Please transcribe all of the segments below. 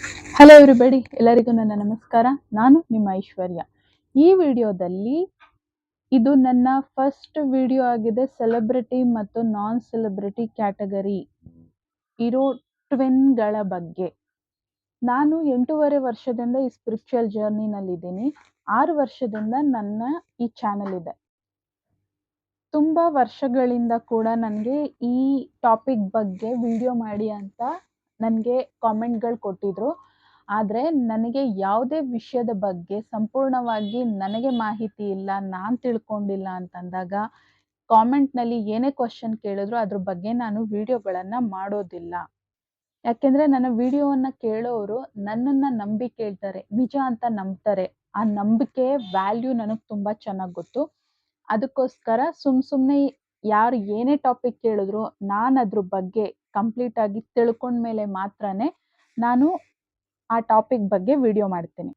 Hello everybody, ಎಲ್ಲರಿಗೂ ನನ್ನ ನಮಸ್ಕಾರ. ನಾನು ನಿಮ್ಮ ಐಶ್ವರ್ಯ. ಈ ವಿಡಿಯೋದಲ್ಲಿ ಇದು ನನ್ನ ಫಸ್ಟ್ ವಿಡಿಯೋ ಆಗಿದೆ. ಸೆಲೆಬ್ರಿಟಿ ಮತ್ತು ನಾನ್ ಸೆಲೆಬ್ರಿಟಿ ಕ್ಯಾಟಗರಿ ಇರೋ ಟ್ವಿನ್ಗಳ ಬಗ್ಗೆ. ನಾನು 8.5 ವರ್ಷದಿಂದ ಈ ಸ್ಪಿರಿಚುವಲ್ ಜರ್ನಿನಲ್ಲಿದ್ದೀನಿ. 6 ವರ್ಷದಿಂದ ನನ್ನ ಈ ಚಾನಲ್ ಇದೆ. ತುಂಬ ವರ್ಷಗಳಿಂದ ಕೂಡ ನನಗೆ ಈ ಟಾಪಿಕ್ ಬಗ್ಗೆ ವಿಡಿಯೋ ಮಾಡಿ ಅಂತ ನನಗೆ ಕಾಮೆಂಟ್ಗಳು ಕೊಟ್ಟಿದ್ರು. ಆದರೆ ನನಗೆ ಯಾವುದೇ ವಿಷಯದ ಬಗ್ಗೆ ಸಂಪೂರ್ಣವಾಗಿ ನನಗೆ ಮಾಹಿತಿ ಇಲ್ಲ, ನಾನು ತಿಳ್ಕೊಂಡಿಲ್ಲ ಅಂತಂದಾಗ ಕಾಮೆಂಟ್ನಲ್ಲಿ ಏನೇ ಕ್ವಶನ್ ಕೇಳಿದ್ರು ಅದ್ರ ಬಗ್ಗೆ ನಾನು ವಿಡಿಯೋಗಳನ್ನು ಮಾಡೋದಿಲ್ಲ. ಯಾಕೆಂದರೆ ನನ್ನ ವಿಡಿಯೋವನ್ನು ಕೇಳೋರು ನನ್ನನ್ನು ನಂಬಿ ಕೇಳ್ತಾರೆ, ನಿಜ ಅಂತ ನಂಬ್ತಾರೆ. ಆ ನಂಬಿಕೆ ವ್ಯಾಲ್ಯೂ ನನಗೆ ತುಂಬ ಚೆನ್ನಾಗಿ ಗೊತ್ತು. ಅದಕ್ಕೋಸ್ಕರ ಸುಮ್ಮನೆ ಯಾರು ಏನೇ ಟಾಪಿಕ್ ಕೇಳಿದ್ರು ನಾನು ಅದ್ರ ಬಗ್ಗೆ ಕಂಪ್ಲೀಟಾಗಿ ತಿಳ್ಕೊಂಡ್ಮೇಲೆ ಮಾತ್ರನೇ ನಾನು ಆ ಟಾಪಿಕ್ ಬಗ್ಗೆ ವಿಡಿಯೋ ಮಾಡ್ತೀನಿ.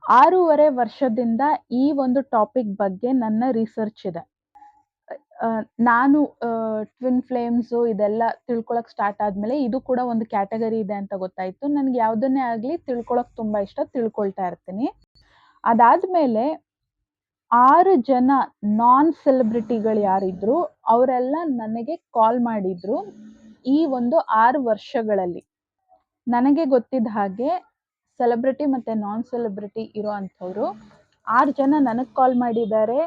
6.5 ವರ್ಷದಿಂದ ಈ ಒಂದು ಟಾಪಿಕ್ ಬಗ್ಗೆ ನನ್ನ ರಿಸರ್ಚ್ ಇದೆ. ನಾನು ಟ್ವಿನ್ ಫ್ಲೇಮ್ಸು ಇದೆಲ್ಲ ತಿಳ್ಕೊಳಕ್ಕೆ ಸ್ಟಾರ್ಟ್ ಆದಮೇಲೆ ಇದು ಕೂಡ ಒಂದು ಕ್ಯಾಟಗರಿ ಇದೆ ಅಂತ ಗೊತ್ತಾಯಿತು. ನನಗೆ ಯಾವುದನ್ನೇ ಆಗಲಿ ತಿಳ್ಕೊಳಕ್ಕೆ ತುಂಬ ಇಷ್ಟ, ತಿಳ್ಕೊಳ್ತಾ ಇರ್ತೀನಿ. ಅದಾದಮೇಲೆ 6 ಜನ ನಾನ್ ಸೆಲೆಬ್ರಿಟಿಗಳು ಯಾರಿದ್ರು ಅವರೆಲ್ಲ ನನಗೆ ಕಾಲ್ ಮಾಡಿದ್ರು. ಈ ಒಂದು 6 ವರ್ಷಗಳಲ್ಲಿ ನನಗೆ ಗೊತ್ತಿದ್ದ ಹಾಗೆ ಸೆಲೆಬ್ರಿಟಿ ಮತ್ತು ನಾನ್ ಸೆಲೆಬ್ರಿಟಿ ಇರೋ ಅಂಥವ್ರು 6 ಜನ ನನಗೆ ಕಾಲ್ ಮಾಡಿದ್ದಾರೆ.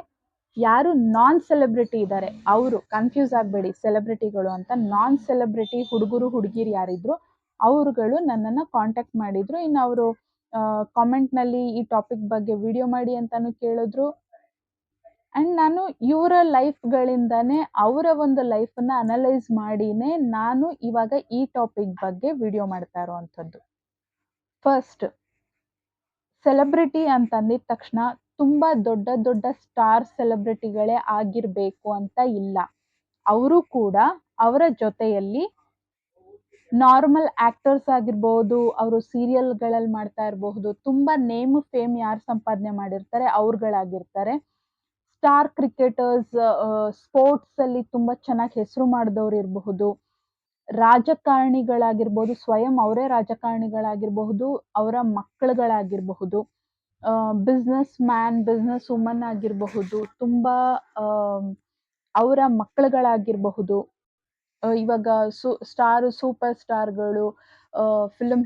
ಯಾರು ನಾನ್ ಸೆಲೆಬ್ರಿಟಿ ಇದ್ದಾರೆ ಅವರು, ಕನ್ಫ್ಯೂಸ್ ಆಗಬೇಡಿ ಸೆಲೆಬ್ರಿಟಿಗಳು ಅಂತ, ನಾನ್ ಸೆಲೆಬ್ರಿಟಿ ಹುಡುಗರು ಹುಡುಗಿರು ಯಾರಿದ್ರು ಅವರುಗಳು ನನ್ನನ್ನು ಕಾಂಟ್ಯಾಕ್ಟ್ ಮಾಡಿದ್ರು. ಇನ್ನು ಅವರು ಕಾಮೆಂಟ್ನಲ್ಲಿ ಈ ಟಾಪಿಕ್ ಬಗ್ಗೆ ವಿಡಿಯೋ ಮಾಡಿ ಅಂತಲೂ ಕೇಳಿದ್ರು. ಆ್ಯಂಡ್ ನಾನು ಇವರ ಲೈಫ್ಗಳಿಂದನೇ ಅವರ ಒಂದು ಲೈಫನ್ನು ಅನಲೈಸ್ ಮಾಡಿನೇ ನಾನು ಇವಾಗ ಈ ಟಾಪಿಕ್ ಬಗ್ಗೆ ವಿಡಿಯೋ ಮಾಡ್ತಾ ಇರೋವಂಥದ್ದು. ಫಸ್ಟ್, ಸೆಲೆಬ್ರಿಟಿ ಅಂತಂದಿದ ತಕ್ಷಣ ತುಂಬ ದೊಡ್ಡ ದೊಡ್ಡ ಸ್ಟಾರ್ ಸೆಲೆಬ್ರಿಟಿಗಳೇ ಆಗಿರಬೇಕು ಅಂತ ಇಲ್ಲ. ಅವರು ಕೂಡ ಅವರ ಜೊತೆಯಲ್ಲಿ ನಾರ್ಮಲ್ ಆ್ಯಕ್ಟರ್ಸ್ ಆಗಿರ್ಬೋದು, ಅವರು ಸೀರಿಯಲ್ಗಳಲ್ಲಿ ಮಾಡ್ತಾ ಇರಬಹುದು, ತುಂಬ ನೇಮ್ ಫೇಮ್ ಯಾರು ಸಂಪಾದನೆ ಮಾಡಿರ್ತಾರೆ ಅವ್ರುಗಳಾಗಿರ್ತಾರೆ. ಸ್ಟಾರ್ ಕ್ರಿಕೆಟರ್ಸ್, ಸ್ಪೋರ್ಟ್ಸಲ್ಲಿ ತುಂಬ ಚೆನ್ನಾಗಿ ಹೆಸರು ಮಾಡಿದವ್ರು ಇರಬಹುದು, ರಾಜಕಾರಣಿಗಳಾಗಿರ್ಬೋದು, ಸ್ವಯಂ ಅವರೇ ರಾಜಕಾರಣಿಗಳಾಗಿರಬಹುದು, ಅವರ ಮಕ್ಕಳುಗಳಾಗಿರಬಹುದು, ಬಿಸ್ನೆಸ್ ಮ್ಯಾನ್, ಬಿಸ್ನೆಸ್ ವುಮನ್ ಆಗಿರಬಹುದು, ತುಂಬ ಅವರ ಮಕ್ಕಳುಗಳಾಗಿರಬಹುದು. ಇವಾಗ ಸೂಪರ್ ಸ್ಟಾರ್ಗಳು, ಫಿಲ್ಮ್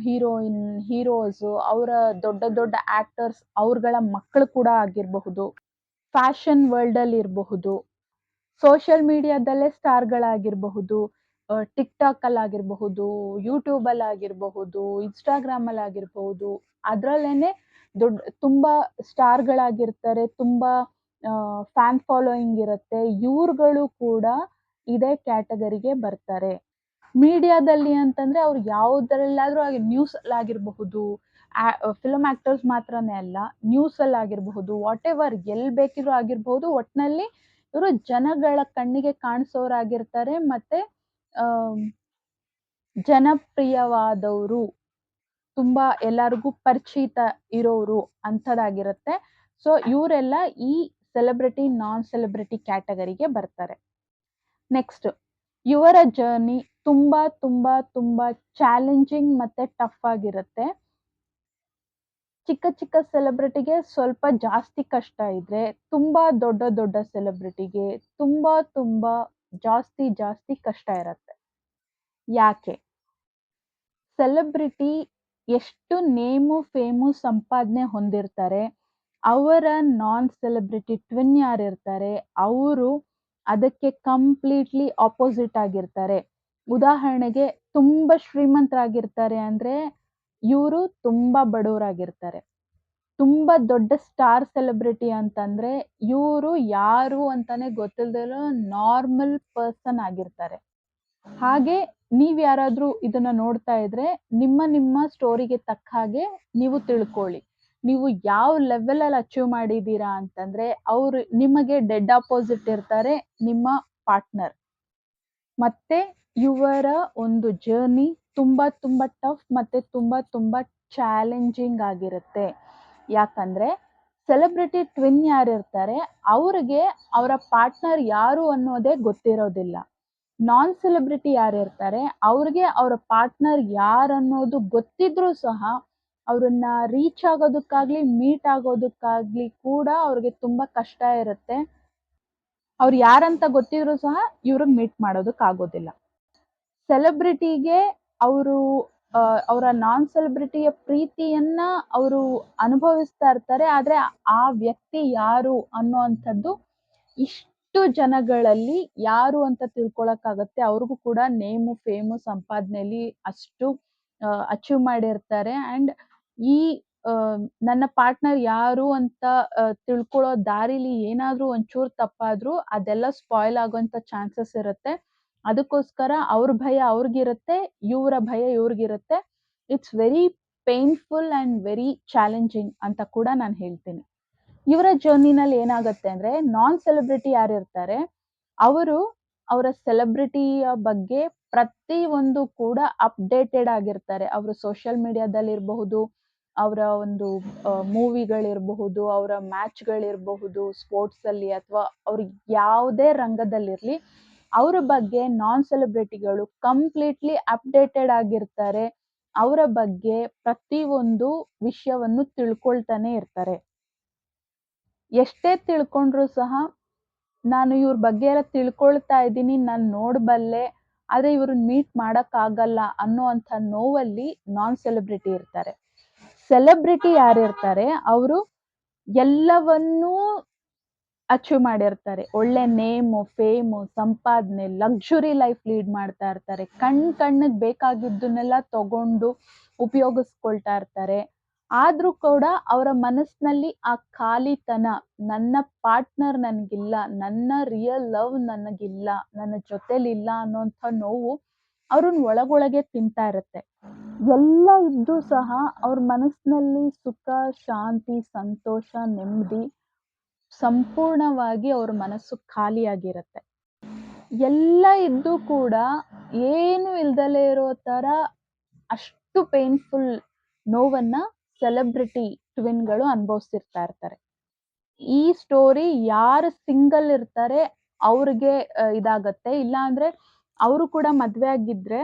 ಹೀರೋಸು, ಅವರ ದೊಡ್ಡ ದೊಡ್ಡ ಆ್ಯಕ್ಟರ್ಸ್ ಅವ್ರುಗಳ ಮಕ್ಕಳು ಕೂಡ ಆಗಿರಬಹುದು, ಫ್ಯಾಷನ್ ವರ್ಲ್ಡಲ್ಲಿ ಇರಬಹುದು, ಸೋಷಿಯಲ್ ಮೀಡಿಯಾದಲ್ಲೇ ಸ್ಟಾರ್ಗಳಾಗಿರಬಹುದು, ಟಿಕ್ಟಾಕಲ್ಲಾಗಿರಬಹುದು, ಯೂಟ್ಯೂಬಲ್ಲಾಗಿರಬಹುದು, ಇನ್ಸ್ಟಾಗ್ರಾಮಲ್ಲಾಗಿರ್ಬಹುದು, ಅದರಲ್ಲೇ ತುಂಬ ಸ್ಟಾರ್ಗಳಾಗಿರ್ತಾರೆ, ತುಂಬ ಫ್ಯಾನ್ ಫಾಲೋಯಿಂಗ್ ಇರುತ್ತೆ. ಇವ್ರುಗಳು ಕೂಡ ಇದೇ ಕ್ಯಾಟಗರಿಗೆ ಬರ್ತಾರೆ. ಮೀಡಿಯಾದಲ್ಲಿ ಅಂತಂದರೆ ಅವ್ರು ಯಾವುದರಲ್ಲಾದರೂ ಆಗಿ ನ್ಯೂಸಲ್ಲಾಗಿರಬಹುದು, ಫಿಲ್ಮ್ ಆ್ಯಕ್ಟರ್ಸ್ ಮಾತ್ರನೇ ಅಲ್ಲ, ನ್ಯೂಸಲ್ಲಾಗಿರಬಹುದು, ವಾಟ್ ಎವರ್ ಎಲ್ಲಿ ಬೇಕಿದ್ರೂ ಆಗಿರಬಹುದು. ಒಟ್ಟಿನಲ್ಲಿ ಇವರು ಜನಗಳ ಕಣ್ಣಿಗೆ ಕಾಣಿಸೋರಾಗಿರ್ತಾರೆ ಮತ್ತು ಜನಪ್ರಿಯವಾದವರು, ತುಂಬ ಎಲ್ಲರಿಗೂ ಪರಿಚಿತ ಇರೋರು ಅಂಥದ್ದಾಗಿರುತ್ತೆ. ಸೊ ಇವರೆಲ್ಲ ಈ ಸೆಲೆಬ್ರಿಟಿ ನಾನ್ ಸೆಲೆಬ್ರಿಟಿ ಕ್ಯಾಟಗರಿಗೆ ಬರ್ತಾರೆ. ನೆಕ್ಸ್ಟ್, ಇವರ ಜರ್ನಿ ತುಂಬ ತುಂಬ ತುಂಬ ಚಾಲೆಂಜಿಂಗ್ ಮತ್ತು ಟಫ್ ಆಗಿರುತ್ತೆ. ಚಿಕ್ಕ ಚಿಕ್ಕ ಸೆಲೆಬ್ರಿಟಿಗೆ ಸ್ವಲ್ಪ ಜಾಸ್ತಿ ಕಷ್ಟ ಇದ್ರೆ, ತುಂಬ ದೊಡ್ಡ ದೊಡ್ಡ ಸೆಲೆಬ್ರಿಟಿಗೆ ತುಂಬ ತುಂಬ ಜಾಸ್ತಿ ಕಷ್ಟ ಇರುತ್ತೆ. ಯಾಕೆ? ಸೆಲೆಬ್ರಿಟಿ ಎಷ್ಟು ನೇಮು ಫೇಮು ಸಂಪಾದನೆ ಹೊಂದಿರ್ತಾರೆ, ಅವರ ನಾನ್ ಸೆಲೆಬ್ರಿಟಿ ಟ್ವಿನ್ ಯಾರಿರ್ತಾರೆ ಅವರು ಅದಕ್ಕೆ ಕಂಪ್ಲೀಟ್ಲಿ ಆಪೋಸಿಟ್ ಆಗಿರ್ತಾರೆ. ಉದಾಹರಣೆಗೆ ತುಂಬ ಶ್ರೀಮಂತರಾಗಿರ್ತಾರೆ ಅಂದರೆ ಇವರು ತುಂಬ ಬಡವರಾಗಿರ್ತಾರೆ. ತುಂಬ ದೊಡ್ಡ ಸ್ಟಾರ್ ಸೆಲೆಬ್ರಿಟಿ ಅಂತಂದರೆ ಇವರು ಯಾರು ಅಂತಾನೆ ಗೊತ್ತಿಲ್ಲದಿರೋ ನಾರ್ಮಲ್ ಪರ್ಸನ್ ಆಗಿರ್ತಾರೆ. ಹಾಗೆ ನೀವು ಯಾರಾದರೂ ಇದನ್ನು ನೋಡ್ತಾ ಇದ್ರೆ ನಿಮ್ಮ ಸ್ಟೋರಿಗೆ ತಕ್ಕ ಹಾಗೆ ನೀವು ತಿಳ್ಕೊಳ್ಳಿ. ನೀವು ಯಾವ ಲೆವೆಲಲ್ಲಿ ಅಚೀವ್ ಮಾಡಿದ್ದೀರಾ ಅಂತಂದರೆ ಅವರು ನಿಮಗೆ ಡೆಡ್ ಆಪೋಸಿಟ್ ಇರ್ತಾರೆ, ನಿಮ್ಮ ಪಾರ್ಟ್ನರ್. ಮತ್ತು ಇವರ ಒಂದು ಜರ್ನಿ ತುಂಬ ತುಂಬ ಟಫ್ ಮತ್ತು ತುಂಬ ತುಂಬ ಚಾಲೆಂಜಿಂಗ್ ಆಗಿರುತ್ತೆ. ಯಾಕಂದರೆ ಸೆಲೆಬ್ರಿಟಿ ಟ್ವಿನ್ ಯಾರಿರ್ತಾರೆ ಅವ್ರಿಗೆ ಅವರ ಪಾರ್ಟ್ನರ್ ಯಾರು ಅನ್ನೋದೇ ಗೊತ್ತಿರೋದಿಲ್ಲ. ನಾನ್ ಸೆಲೆಬ್ರಿಟಿ ಯಾರಿರ್ತಾರೆ ಅವ್ರಿಗೆ ಅವರ ಪಾರ್ಟ್ನರ್ ಯಾರನ್ನೋದು ಗೊತ್ತಿದ್ರೂ ಸಹ ಅವ್ರನ್ನ ರೀಚ್ ಆಗೋದಕ್ಕಾಗ್ಲಿ ಮೀಟ್ ಆಗೋದಕ್ಕಾಗ್ಲಿ ಕೂಡ ಅವ್ರಿಗೆ ತುಂಬಾ ಕಷ್ಟ ಇರುತ್ತೆ. ಅವ್ರು ಯಾರಂತ ಗೊತ್ತಿದ್ರೂ ಸಹ ಇವ್ರಿಗೆ ಮೀಟ್ ಮಾಡೋದಕ್ಕಾಗೋದಿಲ್ಲ. ಸೆಲೆಬ್ರಿಟಿಗೆ ಅವರು ಅವರ ನಾನ್ ಸೆಲೆಬ್ರಿಟಿಯ ಪ್ರೀತಿಯನ್ನ ಅವರು ಅನುಭವಿಸ್ತಾ ಇರ್ತಾರೆ. ಆದ್ರೆ ಆ ವ್ಯಕ್ತಿ ಯಾರು ಅನ್ನುವಂಥದ್ದು ಇಷ್ಟು ಜನಗಳಲ್ಲಿ ಯಾರು ಅಂತ ತಿಳ್ಕೊಳಕ್ಕಾಗತ್ತೆ. ಅವ್ರಿಗೂ ಕೂಡ ನೇಮು, ಫೇಮು, ಸಂಪಾದನೆಯಲ್ಲಿ ಅಷ್ಟು ಅಚೀವ್ ಮಾಡಿರ್ತಾರೆ. ಅಂಡ್ ಈ ನನ್ನ ಪಾರ್ಟ್ನರ್ ಯಾರು ಅಂತ ತಿಳ್ಕೊಳ್ಳೋ ದಾರಿಲಿ ಏನಾದ್ರೂ ಒಂಚೂರು ತಪ್ಪಾದ್ರೂ ಅದೆಲ್ಲ ಸ್ಪಾಯ್ಲ್ ಆಗೋಂಥ ಚಾನ್ಸಸ್ ಇರುತ್ತೆ. ಅದಕ್ಕೋಸ್ಕರ ಅವ್ರ ಭಯ ಅವ್ರಿಗಿರುತ್ತೆ, ಇವ್ರ ಭಯ ಇವ್ರಿಗಿರುತ್ತೆ. It's very painful and very challenging ಅಂತ ಕೂಡ ನಾನು ಹೇಳ್ತೀನಿ. ಇವರ ಜರ್ನಿನಲ್ಲಿ ಏನಾಗತ್ತೆ ಅಂದ್ರೆ ನಾನ್ ಸೆಲೆಬ್ರಿಟಿ ಯಾರಿರ್ತಾರೆ ಅವರು ಅವರ ಸೆಲೆಬ್ರಿಟಿಯ ಬಗ್ಗೆ ಪ್ರತಿ ಒಂದು ಕೂಡ ಅಪ್ಡೇಟೆಡ್ ಆಗಿರ್ತಾರೆ. ಅವರು ಸೋಷಿಯಲ್ ಮೀಡಿಯಾದಲ್ಲಿರಬಹುದು, ಅವರ ಒಂದು ಮೂವಿಗಳಿರಬಹುದು, ಅವರ ಮ್ಯಾಚ್ಗಳಿರಬಹುದು, ಸ್ಪೋರ್ಟ್ಸ್ ಅಲ್ಲಿ ಅಥವಾ ಅವ್ರು ಯಾವುದೇ ರಂಗದಲ್ಲಿರ್ಲಿ ಅವರ ಬಗ್ಗೆ ನಾನ್ ಸೆಲೆಬ್ರಿಟಿಗಳು ಕಂಪ್ಲೀಟ್ಲಿ ಅಪ್ಡೇಟೆಡ್ ಆಗಿರ್ತಾರೆ. ಅವರ ಬಗ್ಗೆ ಪ್ರತಿ ಒಂದು ವಿಷಯವನ್ನು ತಿಳ್ಕೊಳ್ತಾನೆ ಇರ್ತಾರೆ. ಎಷ್ಟೇ ತಿಳ್ಕೊಂಡ್ರು ಸಹ ನಾನು ಇವ್ರ ಬಗ್ಗೆ ಎಲ್ಲ ತಿಳ್ಕೊಳ್ತಾ ಇದ್ದೀನಿ, ನಾನು ನೋಡಬಲ್ಲೆ, ಆದ್ರೆ ಇವ್ರನ್ನ ಮೀಟ್ ಮಾಡಕ್ಕಾಗಲ್ಲ ಅನ್ನೋಂಥ ನೋವಲ್ಲಿ ನಾನ್ ಸೆಲೆಬ್ರಿಟಿ ಇರ್ತಾರೆ. ಸೆಲೆಬ್ರಿಟಿ ಯಾರಿರ್ತಾರೆ ಅವರು ಎಲ್ಲವನ್ನೂ ಅಚೀವ್ ಮಾಡಿರ್ತಾರೆ. ಒಳ್ಳೆ ನೇಮು, ಫೇಮು, ಸಂಪಾದನೆ, ಲಕ್ಸುರಿ ಲೈಫ್ ಲೀಡ್ ಮಾಡ್ತಾ ಇರ್ತಾರೆ. ಕಣ್ಣಿಗೆ ಬೇಕಾಗಿದ್ದನ್ನೆಲ್ಲ ತಗೊಂಡು ಉಪಯೋಗಿಸ್ಕೊಳ್ತಾ ಇರ್ತಾರೆ. ಆದ್ರೂ ಕೂಡ ಅವರ ಮನಸ್ಸಿನಲ್ಲಿ ಆ ಖಾಲಿತನ, ನನ್ನ ಪಾರ್ಟ್ನರ್ ನನಗಿಲ್ಲ, ನನ್ನ ರಿಯಲ್ ಲವ್ ನನಗಿಲ್ಲ, ನನ್ನ ಜೊತೆಲಿಲ್ಲ ಅನ್ನೋಂಥ ನೋವು ಅವ್ರನ್ನ ಒಳಗೊಳಗೆ ತಿಂತಾ ಇರುತ್ತೆ. ಎಲ್ಲ ಇದ್ದು ಸಹ ಅವ್ರ ಮನಸ್ಸಿನಲ್ಲಿ ಸುಖ, ಶಾಂತಿ, ಸಂತೋಷ, ನೆಮ್ಮದಿ ಸಂಪೂರ್ಣವಾಗಿ ಅವ್ರ ಮನಸ್ಸು ಖಾಲಿಯಾಗಿರುತ್ತೆ. ಎಲ್ಲ ಇದ್ದು ಕೂಡ ಏನು ಇಲ್ದಲೇ ಇರೋ ತರ ಅಷ್ಟು ಪೇನ್ಫುಲ್ ನೋವನ್ನ ಸೆಲೆಬ್ರಿಟಿ ಟ್ವಿನ್ಗಳು ಅನುಭವಿಸ್ತಿರ್ತಾ ಇರ್ತಾರೆ. ಈ ಸ್ಟೋರಿ ಯಾರು ಸಿಂಗಲ್ ಇರ್ತಾರೆ ಅವ್ರಿಗೆ ಇದಾಗತ್ತೆ. ಇಲ್ಲ ಅಂದ್ರೆ ಅವರು ಕೂಡ ಮದ್ವೆ ಆಗಿದ್ರೆ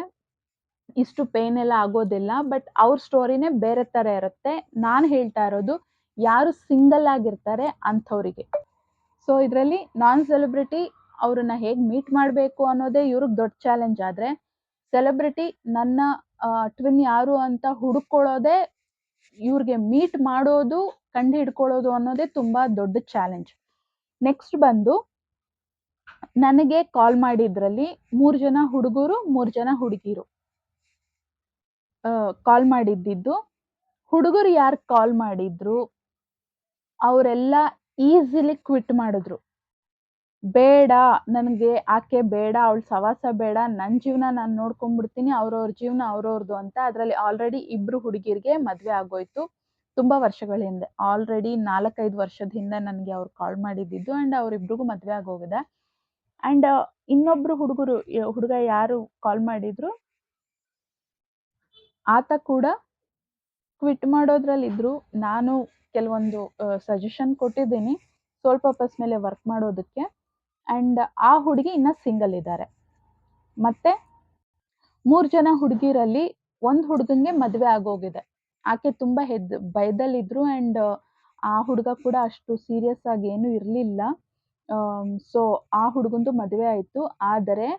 ಇಷ್ಟು ಪೇನ್ ಎಲ್ಲ ಆಗೋದಿಲ್ಲ. ಬಟ್ ಅವ್ರ ಸ್ಟೋರಿನೇ ಬೇರೆ ತರ ಇರುತ್ತೆ. ನಾನು ಹೇಳ್ತಾ ಇರೋದು ಯಾರು ಸಿಂಗಲ್ ಆಗಿರ್ತಾರೆ ಅಂಥವ್ರಿಗೆ. ಸೊ ಇದರಲ್ಲಿ ನಾನ್ ಸೆಲೆಬ್ರಿಟಿ ಅವ್ರನ್ನ ಹೇಗ್ ಮೀಟ್ ಮಾಡಬೇಕು ಅನ್ನೋದೇ ಇವ್ರಿಗೆ ದೊಡ್ಡ ಚಾಲೆಂಜ್. ಆದ್ರೆ ಸೆಲೆಬ್ರಿಟಿ ನನ್ನ ಟ್ವಿನ್ ಯಾರು ಅಂತ ಹುಡುಕೊಳ್ಳೋದೇ, ಇವ್ರಿಗೆ ಮೀಟ್ ಮಾಡೋದು, ಕಂಡು ಹಿಡ್ಕೊಳ್ಳೋದು ಅನ್ನೋದೇ ತುಂಬಾ ದೊಡ್ಡ ಚಾಲೆಂಜ್. ನೆಕ್ಸ್ಟ್ ಬಂದು ನನಗೆ ಕಾಲ್ ಮಾಡಿದ್ರಲ್ಲಿ 3 ಜನ ಹುಡುಗರು, 3 ಜನ ಹುಡುಗಿರು ಕಾಲ್ ಮಾಡಿದ್ದಿದ್ದು. ಹುಡುಗರು ಯಾರು ಕಾಲ್ ಮಾಡಿದ್ರು ಅವರೆಲ್ಲ ಈಸಿಲಿ ಕ್ವಿಟ್ ಮಾಡಿದ್ರು. ಬೇಡ, ನನಗೆ ಆಕೆ ಬೇಡ, ಅವಳ ಸವಾಸ ಬೇಡ, ನನ್ನ ಜೀವನ ನಾನು ನೋಡ್ಕೊಂಡ್ಬಿಡ್ತೀನಿ, ಅವ್ರವ್ರ ಜೀವನ ಅವ್ರವ್ರದು ಅಂತ. ಅದರಲ್ಲಿ ಆಲ್ರೆಡಿ ಇಬ್ರು ಹುಡುಗಿರಿಗೆ ಮದ್ವೆ ಆಗೋಯ್ತು ತುಂಬಾ ವರ್ಷಗಳ ಹಿಂದೆ. ಆಲ್ರೆಡಿ 4-5 ವರ್ಷದ ಹಿಂದೆ ನನಗೆ ಅವ್ರು ಕಾಲ್ ಮಾಡಿದ್ದಿದ್ದು. ಅಂಡ್ ಅವ್ರಿಬ್ರಿಗೂ ಮದ್ವೆ ಆಗೋಗಿದೆ. ಅಂಡ್ ಇನ್ನೊಬ್ರು ಹುಡುಗ ಯಾರು ಕಾಲ್ ಮಾಡಿದ್ರು ಆತ ಕೂಡ ಕ್ವಿಟ್ ಮಾಡೋದ್ರಲ್ಲಿದ್ರು. ನಾನು ಕೆಲವೊಂದು ಸಜೆಷನ್ ಕೊಟ್ಟಿದ್ದೀನಿ ಸೋಲ್ ಪರ್ಪಸ್ ಮೇಲೆ ವರ್ಕ್ ಮಾಡೋದಕ್ಕೆ. ಅಂಡ್ ಆ ಹುಡುಗಿ ಇನ್ನ ಸಿಂಗಲ್ ಇದ್ದಾರೆ. ಮತ್ತೆ 3 ಜನ ಹುಡುಗಿರಲ್ಲಿ ಒಂದು ಹುಡುಗಂಗೆ ಮದ್ವೆ ಆಗೋಗಿದೆ. ಆಕೆ ತುಂಬಾ ಭಯದಲ್ಲಿದ್ರು. ಅಂಡ್ ಆ ಹುಡುಗ ಕೂಡ ಅಷ್ಟು ಸೀರಿಯಸ್ ಆಗಿ ಏನು ಇರ್ಲಿಲ್ಲ. ಸೊ ಆ ಹುಡುಗಂದು ಮದ್ವೆ ಆಯ್ತು. ಆದರೆ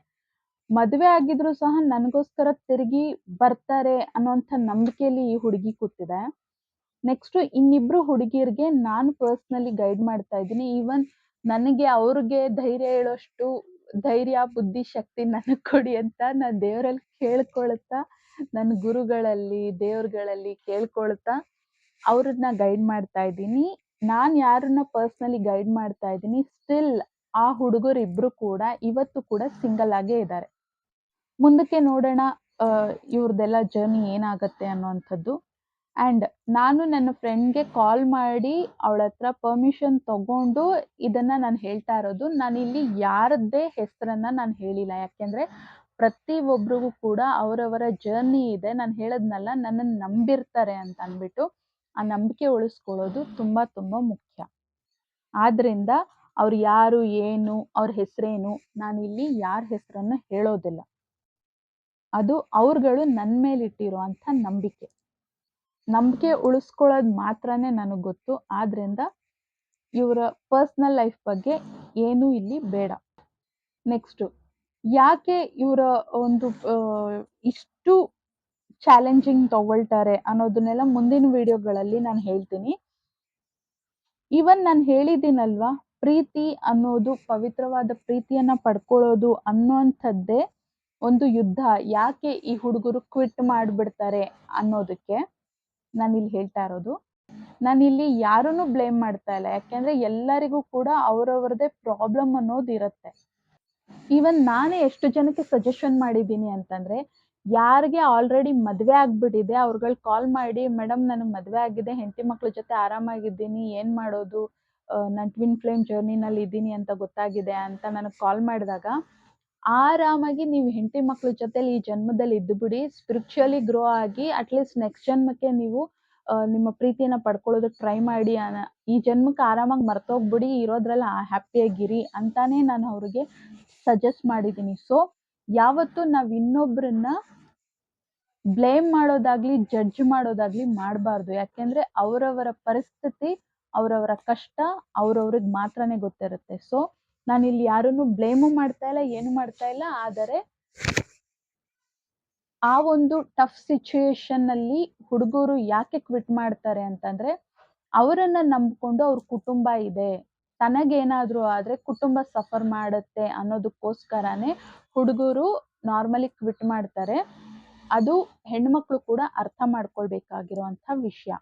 ಮದ್ವೆ ಆಗಿದ್ರು ಸಹ ನನಗೋಸ್ಕರ ತಿರುಗಿ ಬರ್ತಾರೆ ಅನ್ನೋಂಥ ನಂಬಿಕೆಯಲ್ಲಿ ಈ ಹುಡುಗಿ ಕೂತಿದೆ. ನೆಕ್ಸ್ಟ್ ಇನ್ನಿಬ್ರು ಹುಡುಗಿಯರಿಗೆ ನಾನು ಪರ್ಸ್ನಲಿ ಗೈಡ್ ಮಾಡ್ತಾ ಇದ್ದೀನಿ. ಈವನ್ ನನಗೆ ಅವ್ರಿಗೆ ಧೈರ್ಯ ಹೇಳೋಷ್ಟು ಧೈರ್ಯ, ಬುದ್ಧಿ, ಶಕ್ತಿ ನನಗ್ ಕೊಡಿ ಅಂತ ನಾನು ದೇವರಲ್ಲಿ ಕೇಳ್ಕೊಳ್ತಾ, ನನ್ನ ಗುರುಗಳಲ್ಲಿ, ದೇವ್ರುಗಳಲ್ಲಿ ಕೇಳ್ಕೊಳ್ತಾ ಅವ್ರನ್ನ ಗೈಡ್ ಮಾಡ್ತಾ ಇದ್ದೀನಿ. ನಾನು ಯಾರನ್ನ ಪರ್ಸ್ನಲಿ ಗೈಡ್ ಮಾಡ್ತಾ ಇದ್ದೀನಿ ಸ್ಟಿಲ್ ಆ ಹುಡುಗರಿಬ್ರು ಕೂಡ ಇವತ್ತು ಕೂಡ ಸಿಂಗಲ್ ಆಗೇ ಇದ್ದಾರೆ. ಮುಂದಕ್ಕೆ ನೋಡೋಣ ಇವ್ರದೆಲ್ಲ ಜರ್ನಿ ಏನಾಗತ್ತೆ ಅನ್ನೋವಂಥದ್ದು. ಅಂಡ್ ನಾನು ನನ್ನ ಫ್ರೆಂಡ್ಗೆ ಕಾಲ್ ಮಾಡಿ ಅವಳ ಹತ್ರ ಪರ್ಮಿಷನ್ ತಗೊಂಡು ಇದನ್ನ ನಾನು ಹೇಳ್ತಾ ಇರೋದು. ನಾನಿಲ್ಲಿ ಯಾರದ್ದೇ ಹೆಸರನ್ನ ನಾನು ಹೇಳಿಲ್ಲ. ಯಾಕೆಂದ್ರೆ ಪ್ರತಿ ಒಬ್ರಿಗೂ ಕೂಡ ಅವರವರ ಜರ್ನಿ ಇದೆ. ನಾನು ಹೇಳದ್ನಲ್ಲ, ನನ್ನನ್ನು ನಂಬಿರ್ತಾರೆ ಅಂತ ಅಂದ್ಬಿಟ್ಟು ಆ ನಂಬಿಕೆ ಉಳಿಸ್ಕೊಳ್ಳೋದು ತುಂಬಾ ತುಂಬಾ ಮುಖ್ಯ. ಆದ್ರಿಂದ ಅವ್ರು ಯಾರು, ಏನು, ಅವ್ರ ಹೆಸರೇನು, ನಾನಿಲ್ಲಿ ಯಾರ ಹೆಸರನ್ನು ಹೇಳೋದಿಲ್ಲ. ಅದು ಅವ್ರುಗಳು ನನ್ನ ಮೇಲಿಟ್ಟಿರುವಂಥ ನಂಬಿಕೆ. ನಂಬಿಕೆ ಉಳಿಸ್ಕೊಳ್ಳೋದು ಮಾತ್ರನೇ ನನಗೆ ಗೊತ್ತು. ಆದ್ರಿಂದ ಇವರ ಪರ್ಸನಲ್ ಲೈಫ್ ಬಗ್ಗೆ ಏನೂ ಇಲ್ಲಿ ಬೇಡ. ನೆಕ್ಸ್ಟು, ಯಾಕೆ ಇವರ ಒಂದು ಇಷ್ಟು ಚಾಲೆಂಜಿಂಗ್ ತಗೊಳ್ತಾರೆ ಅನ್ನೋದನ್ನೆಲ್ಲ ಮುಂದಿನ ವಿಡಿಯೋಗಳಲ್ಲಿ ನಾನು ಹೇಳ್ತೀನಿ. ಈವನ್ ನಾನು ಹೇಳಿದ್ದೀನಲ್ವಾ, ಪ್ರೀತಿ ಅನ್ನೋದು, ಪವಿತ್ರವಾದ ಪ್ರೀತಿಯನ್ನ ಪಡ್ಕೊಳ್ಳೋದು ಅನ್ನುವಂಥದ್ದೇ ಒಂದು ಯುದ್ಧ. ಯಾಕೆ ಈ ಹುಡುಗರು ಕ್ವಿಟ್ ಮಾಡಿಬಿಡ್ತಾರೆ ಅನ್ನೋದಕ್ಕೆ ನಾನಿಲ್ಲಿ ಹೇಳ್ತಾ ಇರೋದು. ನಾನಿಲ್ಲಿ ಯಾರನ್ನೂ ಬ್ಲೇಮ್ ಮಾಡ್ತಾ ಇಲ್ಲ. ಯಾಕೆಂದ್ರೆ ಎಲ್ಲರಿಗೂ ಕೂಡ ಅವರವರದೇ ಪ್ರಾಬ್ಲಮ್ ಅನ್ನೋದು ಇರುತ್ತೆ. ಈವನ್ ನಾನೇ ಎಷ್ಟು ಜನಕ್ಕೆ ಸಜೆಷನ್ ಮಾಡಿದ್ದೀನಿ ಅಂತಂದ್ರೆ, ಯಾರಿಗೆ ಆಲ್ರೆಡಿ ಮದುವೆ ಆಗ್ಬಿಟ್ಟಿದೆ ಅವ್ರುಗಳು ಕಾಲ್ ಮಾಡಿ, ಮೇಡಮ್ ನನಗೆ ಮದುವೆ ಆಗಿದೆ, ಹೆಂಡತಿ ಮಕ್ಳ ಜೊತೆ ಆರಾಮಾಗಿದ್ದೀನಿ, ಏನ್ ಮಾಡೋದು, ನಾನು ಟ್ವಿನ್ ಫ್ಲೇಮ್ ಜರ್ನಿನಲ್ಲಿ ಇದ್ದೀನಿ ಅಂತ ಗೊತ್ತಾಗಿದೆ ಅಂತ ನನಗೆ ಕಾಲ್ ಮಾಡಿದಾಗ, ಆರಾಮಾಗಿ ನೀವು ಹೆಂಡತಿ ಮಕ್ಳ ಜೊತೆಲಿ ಈ ಜನ್ಮದಲ್ಲಿ ಇದ್ದು ಬಿಡಿ, ಸ್ಪಿರಿಚುವಲಿ ಗ್ರೋ ಆಗಿ ಅಟ್ಲೀಸ್ಟ್ ನೆಕ್ಸ್ಟ್ ಜನ್ಮಕ್ಕೆ ನೀವು ನಿಮ್ಮ ಪ್ರೀತಿಯನ್ನ ಪಡ್ಕೊಳ್ಳೋದಕ್ಕೆ ಟ್ರೈ ಮಾಡಿ, ಈ ಜನ್ಮಕ್ಕೆ ಆರಾಮಾಗಿ ಮರ್ತೋಗ್ಬಿಡಿ, ಇರೋದ್ರಲ್ಲಿ ಹ್ಯಾಪಿಯಾಗಿರಿ ಅಂತಾನೆ ನಾನು ಅವ್ರಿಗೆ ಸಜೆಸ್ಟ್ ಮಾಡಿದ್ದೀನಿ. ಸೊ ಯಾವತ್ತೂ ನಾವು ಇನ್ನೊಬ್ರನ್ನ ಬ್ಲೇಮ್ ಮಾಡೋದಾಗ್ಲಿ, ಜಡ್ಜ್ ಮಾಡೋದಾಗ್ಲಿ ಮಾಡಬಾರ್ದು. ಯಾಕೆಂದ್ರೆ ಅವರವರ ಪರಿಸ್ಥಿತಿ, ಅವರವರ ಕಷ್ಟ ಅವ್ರವ್ರಿಗೆ ಮಾತ್ರನೇ ಗೊತ್ತಿರುತ್ತೆ. ಸೊ ನಾನಿಲ್ಲಿ ಯಾರನ್ನು ಬ್ಲೇಮು ಮಾಡ್ತಾ ಇಲ್ಲ, ಏನು ಮಾಡ್ತಾ ಇಲ್ಲ. ಆದರೆ ಆ ಒಂದು ಟಫ್ ಸಿಚುಯೇಷನ್ ಅಲ್ಲಿ ಹುಡುಗರು ಯಾಕೆ ಕ್ವಿಟ್ ಮಾಡ್ತಾರೆ ಅಂತಂದ್ರೆ, ಅವರನ್ನ ನಂಬ್ಕೊಂಡು ಅವ್ರ ಕುಟುಂಬ ಇದೆ, ತನಗೇನಾದ್ರೂ ಆದ್ರೆ ಕುಟುಂಬ ಸಫರ್ ಮಾಡುತ್ತೆ ಅನ್ನೋದಕ್ಕೋಸ್ಕರನೇ ಹುಡುಗರು ನಾರ್ಮಲಿ ಕ್ವಿಟ್ ಮಾಡ್ತಾರೆ. ಅದು ಹೆಣ್ಮಕ್ಳು ಕೂಡ ಅರ್ಥ ಮಾಡ್ಕೊಳ್ಬೇಕಾಗಿರುವಂಥ ವಿಷಯ.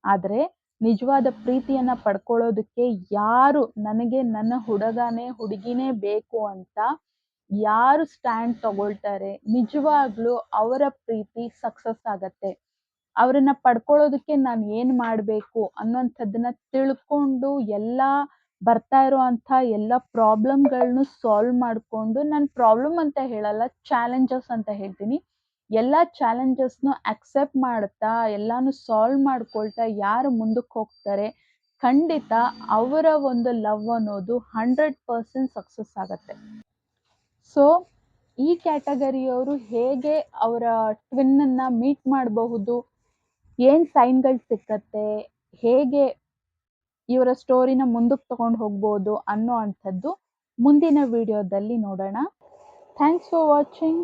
ಆದ್ರೆ ನಿಜವಾದ ಪ್ರೀತಿಯನ್ನ ಪಡ್ಕೊಳ್ಳೋದಕ್ಕೆ ಯಾರು ನನಗೆ ನನ್ನ ಹುಡುಗನೇ ಹುಡುಗಿನೇ ಬೇಕು ಅಂತ ಯಾರು ಸ್ಟ್ಯಾಂಡ್ ತಗೊಳ್ತಾರೆ, ನಿಜವಾಗ್ಲೂ ಅವರ ಪ್ರೀತಿ ಸಕ್ಸಸ್ ಆಗತ್ತೆ. ಅವರನ್ನ ಪಡ್ಕೊಳ್ಳೋದಕ್ಕೆ ನಾನು ಏನ್ ಮಾಡ್ಬೇಕು ಅನ್ನೋಂಥದ್ದನ್ನ ತಿಳ್ಕೊಂಡು, ಬರ್ತಾ ಇರೋಂಥ ಎಲ್ಲ ಪ್ರಾಬ್ಲಮ್‌ಗಳ್ನು ಸಾಲ್ವ್ ಮಾಡ್ಕೊಂಡು, ನಾನು ಪ್ರಾಬ್ಲಮ್ ಅಂತ ಹೇಳಲ್ಲ, ಚಾಲೆಂಜಸ್ ಅಂತ ಹೇಳ್ತೀನಿ. ಎಲ್ಲ ಚಾಲೆಂಜಸ್‌ನು ಅಕ್ಸೆಪ್ಟ್ ಮಾಡ್ತಾ, ಎಲ್ಲಾನು ಸಾಲ್ವ್ ಮಾಡ್ಕೊಳ್ತಾ ಯಾರು ಮುಂದಕ್ಕೆ ಹೋಗ್ತಾರೆ, ಖಂಡಿತ ಅವರ ಒಂದು ಲವ್ ಅನ್ನೋದು 100% ಸಕ್ಸಸ್ ಆಗತ್ತೆ. ಸೊ ಈ ಕ್ಯಾಟಗರಿಯವರು ಹೇಗೆ ಅವರ ಟ್ವಿನ್ನನ್ನ ಮೀಟ್ ಮಾಡಬಹುದು, ಏನ್ ಸೈನ್‌ಗಳು ಸಿಕ್ಕತ್ತೆ, ಹೇಗೆ ಇವರ ಸ್ಟೋರಿನ ಮುಂದಕ್ಕೆ ತಗೊಂಡು ಹೋಗ್ಬೋದು ಅನ್ನೋ ಅಂಥದ್ದು ಮುಂದಿನ ವಿಡಿಯೋದಲ್ಲಿ ನೋಡೋಣ. Thanks for watching.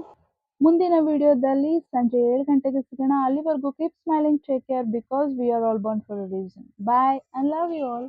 ಮುಂದಿನ ವಿಡಿಯೋದಲ್ಲಿ ಸಂಜೆ 7 ಗಂಟೆಗೆ ಸಿಗೋಣ. ಅಲ್ಲಿವರೆಗೂ keep smiling, take care, because we are all born for a reason. Bye, I love you all.